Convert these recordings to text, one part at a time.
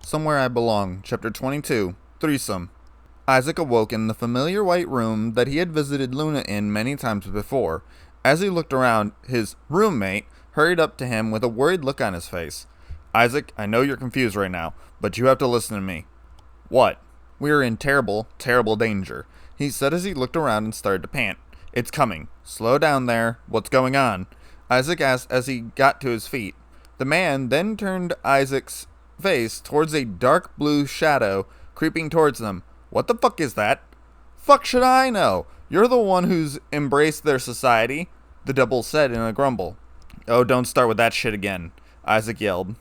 Somewhere I Belong, Chapter 22, Threesome. Isaac awoke in the familiar white room that he had visited Luna in many times before. As he looked around, his roommate hurried up to him with a worried look on his face. Isaac, I know you're confused right now, but you have to listen to me. What? We are in terrible, terrible danger, he said as he looked around and started to pant. It's coming. Slow down there. What's going on? Isaac asked as he got to his feet. The man then turned Isaac's face towards a dark blue shadow creeping towards them. What the fuck is that? Fuck should I know? You're the one who's embraced their society, the double said in a grumble. Oh, don't start with that shit again, Isaac yelled.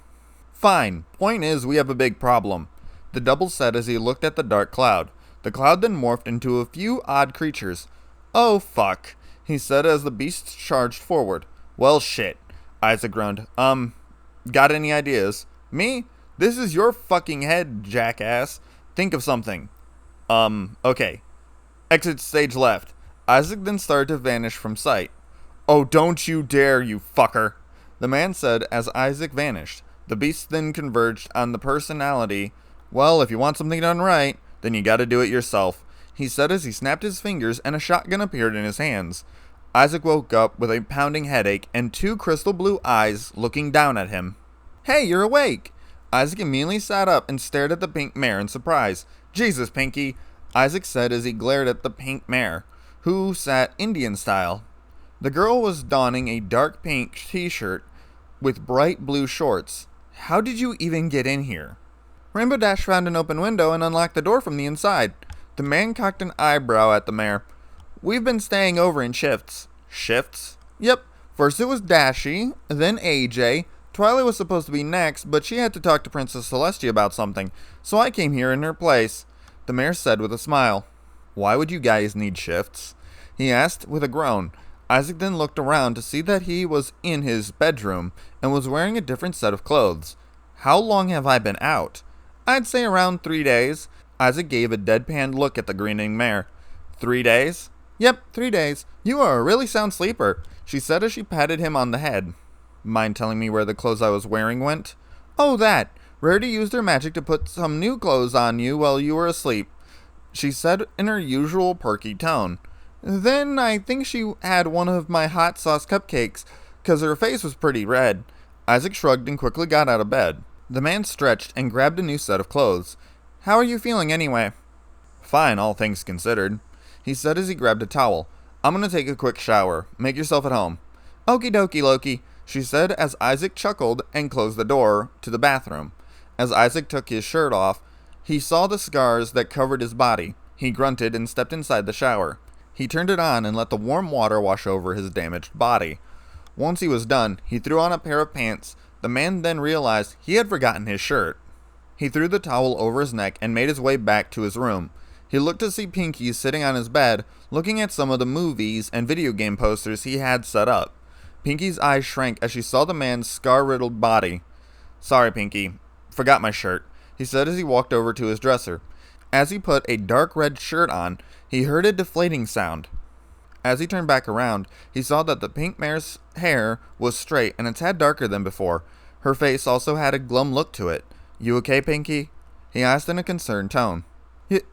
Fine. Point is, we have a big problem, the double said as he looked at the dark cloud. The cloud then morphed into a few odd creatures. Oh, fuck, he said as the beasts charged forward. Well, shit, Isaac groaned. Got any ideas? Me? This is your fucking head, jackass. Think of something. Okay. Exit stage left. Isaac then started to vanish from sight. Oh, don't you dare, you fucker, the man said as Isaac vanished. The beasts then converged on the personality. Well, if you want something done right, then you gotta do it yourself, he said as he snapped his fingers and a shotgun appeared in his hands. Isaac woke up with a pounding headache and two crystal blue eyes looking down at him. Hey, you're awake! Isaac immediately sat up and stared at the pink mare in surprise. Jesus, Pinky, Isaac said as he glared at the pink mare, who sat Indian style. The girl was donning a dark pink t-shirt with bright blue shorts. How did you even get in here? Rainbow Dash found an open window and unlocked the door from the inside. The man cocked an eyebrow at the mare. We've been staying over in shifts. Shifts? Yep. First it was Dashy, then AJ. Twilight was supposed to be next, but she had to talk to Princess Celestia about something, so I came here in her place, the mayor said with a smile. Why would you guys need shifts? He asked with a groan. Isaac then looked around to see that he was in his bedroom and was wearing a different set of clothes. How long have I been out? I'd say around 3 days. Isaac gave a deadpan look at the grinning mare. 3 days? Yep, 3 days. You are a really sound sleeper, she said as she patted him on the head. Mind telling me where the clothes I was wearing went? Oh, that. Rarity used her magic to put some new clothes on you while you were asleep, she said in her usual perky tone. Then I think she had one of my hot sauce cupcakes, 'cause her face was pretty red. Isaac shrugged and quickly got out of bed. The man stretched and grabbed a new set of clothes. How are you feeling anyway? Fine, all things considered, he said as he grabbed a towel. I'm gonna take a quick shower. Make yourself at home. Okie dokie, Loki, she said as Isaac chuckled and closed the door to the bathroom. As Isaac took his shirt off, he saw the scars that covered his body. He grunted and stepped inside the shower. He turned it on and let the warm water wash over his damaged body. Once he was done, he threw on a pair of pants. The man then realized he had forgotten his shirt. He threw the towel over his neck and made his way back to his room. He looked to see Pinky sitting on his bed, looking at some of the movies and video game posters he had set up. Pinky's eyes shrank as she saw the man's scar-riddled body. Sorry, Pinky. Forgot my shirt, he said as he walked over to his dresser. As he put a dark red shirt on, he heard a deflating sound. As he turned back around, he saw that the pink mare's hair was straight and a tad darker than before. Her face also had a glum look to it. You okay, Pinky? He asked in a concerned tone.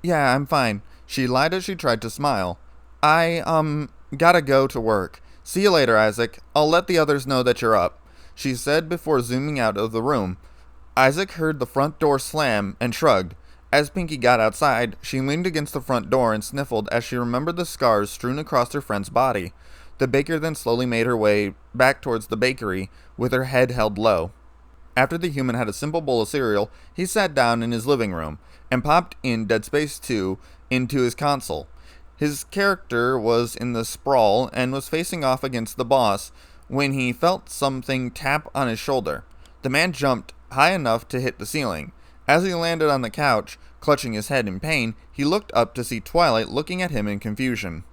Yeah, I'm fine. She lied as she tried to smile. I, gotta go to work. See you later, Isaac. I'll let the others know that you're up, she said before zooming out of the room. Isaac heard the front door slam and shrugged. As Pinky got outside, she leaned against the front door and sniffled as she remembered the scars strewn across her friend's body. The baker then slowly made her way back towards the bakery, with her head held low. After the human had a simple bowl of cereal, he sat down in his living room and popped in Dead Space 2 into his console. His character was in the sprawl and was facing off against the boss when he felt something tap on his shoulder. The man jumped high enough to hit the ceiling. As he landed on the couch, clutching his head in pain, he looked up to see Twilight looking at him in confusion.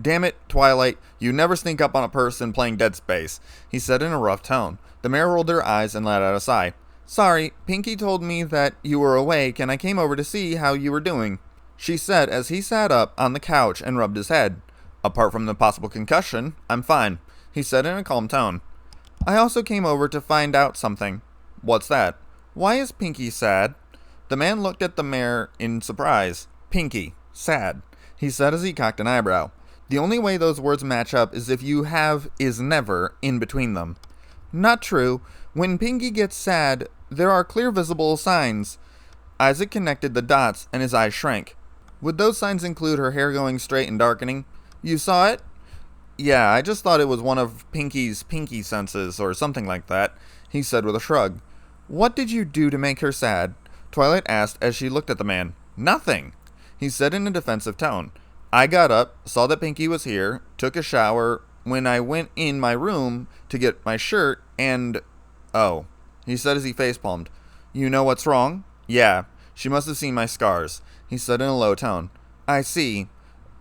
Damn it, Twilight, you never sneak up on a person playing Dead Space, he said in a rough tone. The mare rolled her eyes and let out a sigh. Sorry, Pinky told me that you were awake and I came over to see how you were doing, she said as he sat up on the couch and rubbed his head. Apart from the possible concussion, I'm fine, he said in a calm tone. I also came over to find out something. What's that? Why is Pinky sad? The man looked at the mare in surprise. Pinky. Sad. He said as he cocked an eyebrow. The only way those words match up is if you have is never in between them. Not true. When Pinky gets sad, there are clear visible signs. Isaac connected the dots and his eyes shrank. Would those signs include her hair going straight and darkening? You saw it? Yeah, I just thought it was one of Pinky's pinky senses or something like that, he said with a shrug. What did you do to make her sad? Twilight asked as she looked at the man. Nothing, he said in a defensive tone. I got up, saw that Pinky was here, took a shower, when I went in my room to get my shirt, and... Oh, he said as he facepalmed. You know what's wrong? Yeah, she must have seen my scars, he said in a low tone. I see.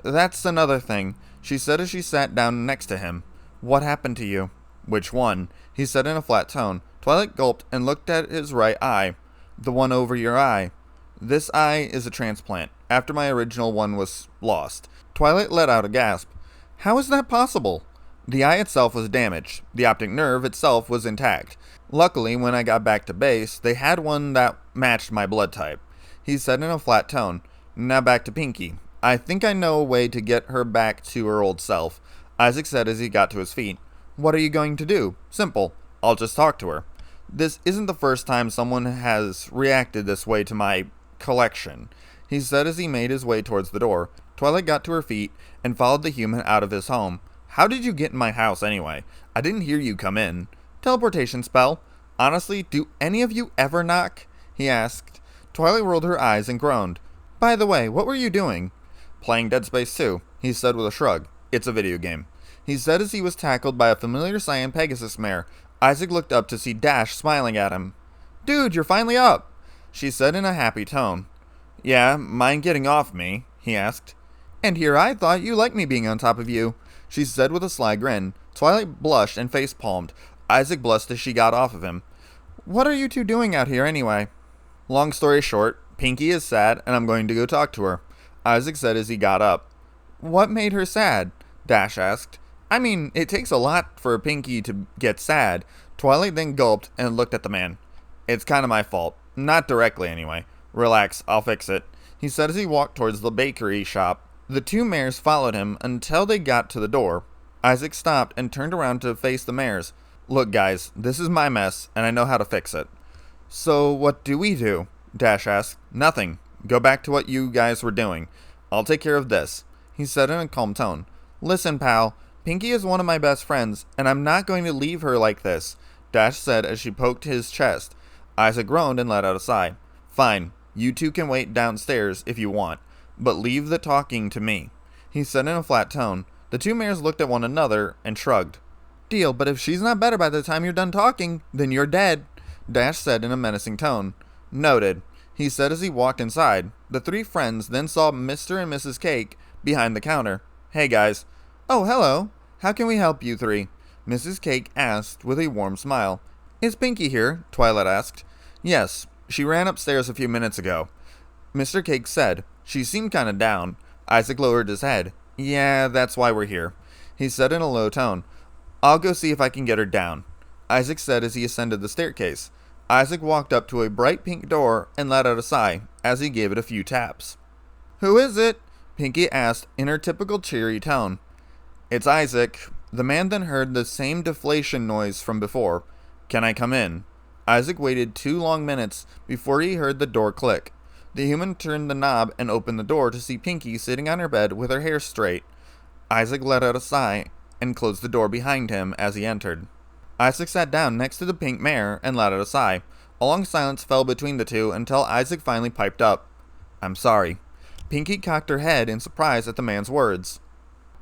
That's another thing, she said as she sat down next to him. What happened to you? Which one? He said in a flat tone. Twilight gulped and looked at his right eye. The one over your eye. This eye is a transplant, after my original one was lost. Twilight let out a gasp. How is that possible? The eye itself was damaged. The optic nerve itself was intact. Luckily, when I got back to base, they had one that matched my blood type. He said in a flat tone. Now back to Pinky. I think I know a way to get her back to her old self, Isaac said as he got to his feet. What are you going to do? Simple. I'll just talk to her. This isn't the first time someone has reacted this way to my collection, he said as he made his way towards the door. Twilight got to her feet and followed the human out of his home. How did you get in my house anyway? I didn't hear you come in. Teleportation spell. Honestly, do any of you ever knock? He asked. Twilight rolled her eyes and groaned. By the way, what were you doing? Playing Dead Space 2, he said with a shrug. It's a video game. He said as he was tackled by a familiar Silentpegasus mare. Isaac looked up to see Dash smiling at him. Dude, you're finally up, she said in a happy tone. Yeah, mind getting off me? He asked. And here I thought you liked me being on top of you, she said with a sly grin. Twilight blushed and face-palmed. Isaac blushed as she got off of him. What are you two doing out here anyway? Long story short, Pinky is sad and I'm going to go talk to her, Isaac said as he got up. What made her sad? Dash asked. I mean, it takes a lot for Pinky to get sad. Twilight then gulped and looked at the man. It's kind of my fault. Not directly, anyway. Relax, I'll fix it, he said as he walked towards the bakery shop. The two mares followed him until they got to the door. Isaac stopped and turned around to face the mares. Look, guys, this is my mess, and I know how to fix it. So, what do we do? Dash asked. Nothing. Go back to what you guys were doing. I'll take care of this, he said in a calm tone. Listen, pal, Pinky is one of my best friends, and I'm not going to leave her like this, Dash said as she poked his chest. Isaac groaned and let out a sigh. Fine, you two can wait downstairs if you want, but leave the talking to me, he said in a flat tone. The two mares looked at one another and shrugged. Deal, but if she's not better by the time you're done talking, then you're dead, Dash said in a menacing tone. Noted, he said as he walked inside. The three friends then saw Mr. and Mrs. Cake behind the counter. Hey guys. Oh, hello. How can we help you three? Mrs. Cake asked with a warm smile. Is Pinky here? Twilight asked. Yes, she ran upstairs a few minutes ago, Mr. Cake said. She seemed kinda down. Isaac lowered his head. Yeah, that's why we're here, he said in a low tone. I'll go see if I can get her down, Isaac said as he ascended the staircase. Isaac walked up to a bright pink door and let out a sigh as he gave it a few taps. Who is it? Pinky asked in her typical cheery tone. It's Isaac. The man then heard the same deflation noise from before. Can I come in? Isaac waited 2 long minutes before he heard the door click. The human turned the knob and opened the door to see Pinky sitting on her bed with her hair straight. Isaac let out a sigh and closed the door behind him as he entered. Isaac sat down next to the pink mare and let out a sigh. A long silence fell between the two until Isaac finally piped up. I'm sorry. Pinky cocked her head in surprise at the man's words.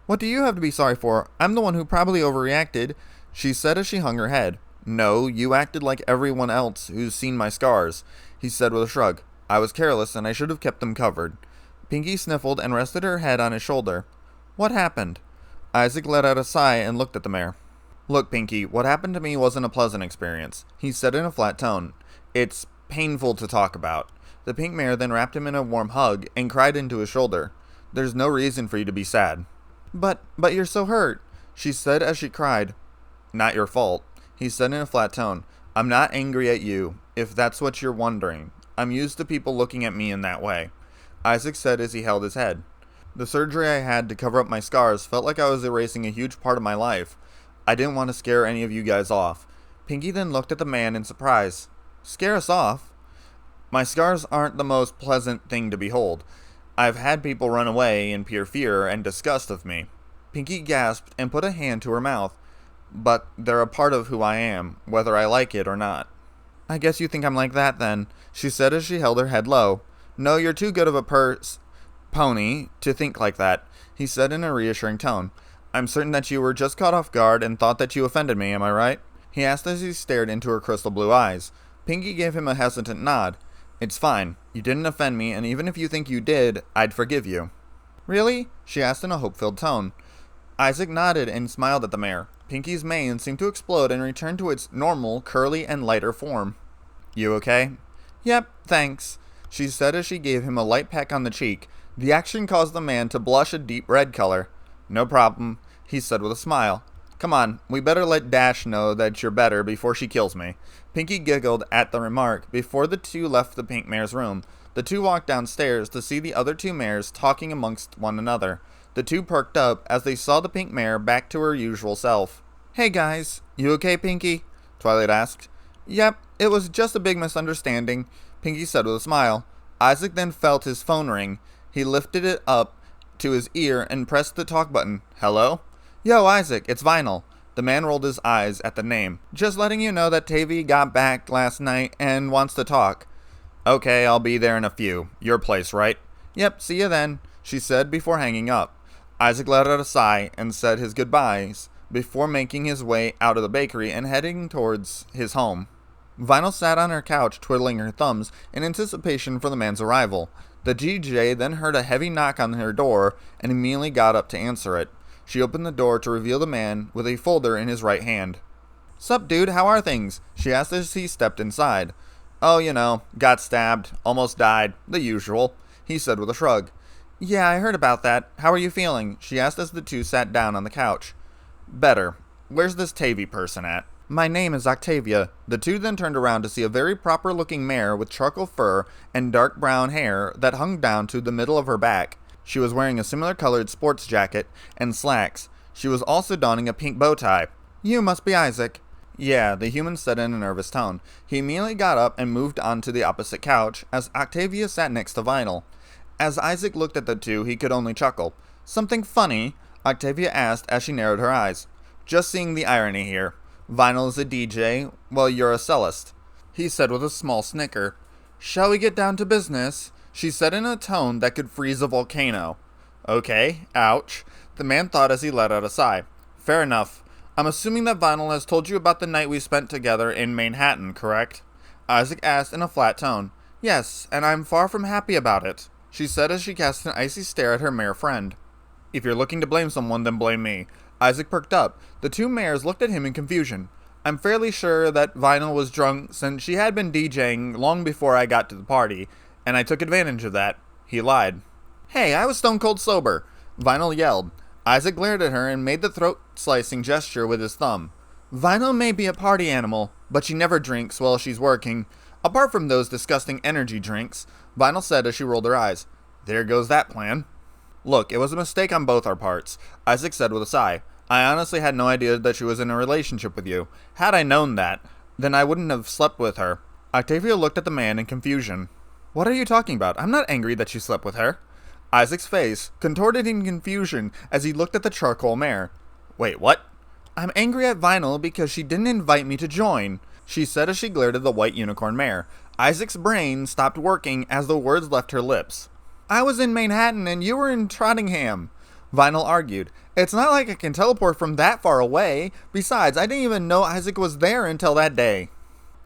What do you have to be sorry for? I'm the one who probably overreacted, she said as she hung her head. No, you acted like everyone else who's seen my scars, he said with a shrug. I was careless and I should have kept them covered. Pinky sniffled and rested her head on his shoulder. What happened? Isaac let out a sigh and looked at the mare. Look, Pinky, what happened to me wasn't a pleasant experience, he said in a flat tone. It's painful to talk about. The pink mare then wrapped him in a warm hug and cried into his shoulder. There's no reason for you to be sad. But you're so hurt, she said as she cried. Not your fault, he said in a flat tone. I'm not angry at you, if that's what you're wondering. I'm used to people looking at me in that way, Isaac said as he held his head. The surgery I had to cover up my scars felt like I was erasing a huge part of my life. I didn't want to scare any of you guys off. Pinky then looked at the man in surprise. Scare us off? My scars aren't the most pleasant thing to behold. I've had people run away in pure fear and disgust of me. Pinky gasped and put a hand to her mouth. But they're a part of who I am, whether I like it or not. I guess you think I'm like that then, she said as she held her head low. No, you're too good of a pony to think like that, he said in a reassuring tone. I'm certain that you were just caught off guard and thought that you offended me, am I right? He asked as he stared into her crystal blue eyes. Pinky gave him a hesitant nod. It's fine. You didn't offend me, and even if you think you did, I'd forgive you. Really? She asked in a hope-filled tone. Isaac nodded and smiled at the mare. Pinky's mane seemed to explode and return to its normal, curly, and lighter form. You okay? Yep, thanks, she said as she gave him a light peck on the cheek. The action caused the man to blush a deep red color. No problem, he said with a smile. Come on, we better let Dash know that you're better before she kills me. Pinky giggled at the remark before the two left the pink mare's room. The two walked downstairs to see the other two mares talking amongst one another. The two perked up as they saw the pink mare back to her usual self. Hey guys, you okay, Pinky? Twilight asked. Yep, it was just a big misunderstanding, Pinky said with a smile. Isaac then felt his phone ring. He lifted it up to his ear and pressed the talk button. Hello? Yo, Isaac, it's Vinyl. The man rolled his eyes at the name. Just letting you know that Tavy got back last night and wants to talk. Okay, I'll be there in a few. Your place, right? Yep, see you then, she said before hanging up. Isaac let out a sigh and said his goodbyes before making his way out of the bakery and heading towards his home. Vinyl sat on her couch twiddling her thumbs in anticipation for the man's arrival. The DJ then heard a heavy knock on her door and immediately got up to answer it. She opened the door to reveal the man with a folder in his right hand. Sup, dude, how are things? She asked as he stepped inside. Oh, you know, got stabbed, almost died, the usual, he said with a shrug. Yeah, I heard about that. How are you feeling? She asked as the two sat down on the couch. Better. Where's this Tavy person at? My name is Octavia. The two then turned around to see a very proper-looking mare with charcoal fur and dark brown hair that hung down to the middle of her back. She was wearing a similar-colored sports jacket and slacks. She was also donning a pink bow tie. You must be Isaac. Yeah, the human said in a nervous tone. He immediately got up and moved on to the opposite couch as Octavia sat next to Vinyl. As Isaac looked at the two, he could only chuckle. Something funny? Octavia asked as she narrowed her eyes. Just seeing the irony here. Vinyl is a DJ, while you're a cellist, he said with a small snicker. Shall we get down to business? She said in a tone that could freeze a volcano. Okay, ouch. The man thought as he let out a sigh. Fair enough. I'm assuming that Vinyl has told you about the night we spent together in Manhattan, correct? Isaac asked in a flat tone. Yes, and I'm far from happy about it, she said as she cast an icy stare at her mare friend. If you're looking to blame someone, then blame me. Isaac perked up. The two mares looked at him in confusion. I'm fairly sure that Vinyl was drunk since she had been DJing long before I got to the party, and I took advantage of that. He lied. Hey, I was stone cold sober, Vinyl yelled. Isaac glared at her and made the throat-slicing gesture with his thumb. Vinyl may be a party animal, but she never drinks while she's working. Apart from those disgusting energy drinks, Vinyl said as she rolled her eyes. There goes that plan. Look, it was a mistake on both our parts, Isaac said with a sigh. I honestly had no idea that she was in a relationship with you. Had I known that, then I wouldn't have slept with her. Octavia looked at the man in confusion. What are you talking about? I'm not angry that you slept with her. Isaac's face contorted in confusion as he looked at the charcoal mare. Wait, what? I'm angry at Vinyl because she didn't invite me to join, she said as she glared at the white unicorn mare. Isaac's brain stopped working as the words left her lips. I was in Manhattan and you were in Trottingham, Vinyl argued. It's not like I can teleport from that far away. Besides, I didn't even know Isaac was there until that day.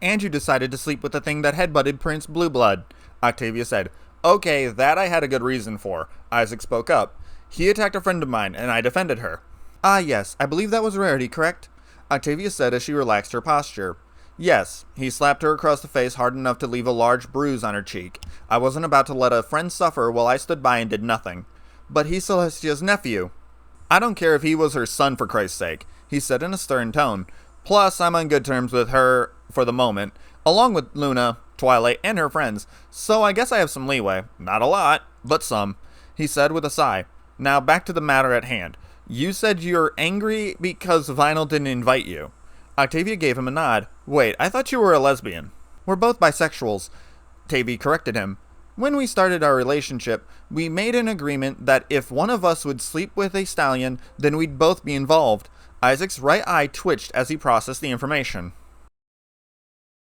And you decided to sleep with the thing that headbutted Prince Blueblood, Octavia said. Okay, that I had a good reason for, Isaac spoke up. He attacked a friend of mine, and I defended her. Ah, yes, I believe that was Rarity, correct? Octavia said as she relaxed her posture. Yes, he slapped her across the face hard enough to leave a large bruise on her cheek. I wasn't about to let a friend suffer while I stood by and did nothing. But he's Celestia's nephew. I don't care if he was her son, for Christ's sake, he said in a stern tone. Plus, I'm on good terms with her for the moment, along with Luna. Twilight and her friends, so I guess I have some leeway. Not a lot, but some, he said with a sigh. Now back to the matter at hand. You said you're angry because Vinyl didn't invite you. Octavia gave him a nod. Wait, I thought you were a lesbian. We're both bisexuals, Tavy corrected him. When we started our relationship, we made an agreement that if one of us would sleep with a stallion, then we'd both be involved. Isaac's right eye twitched as he processed the information.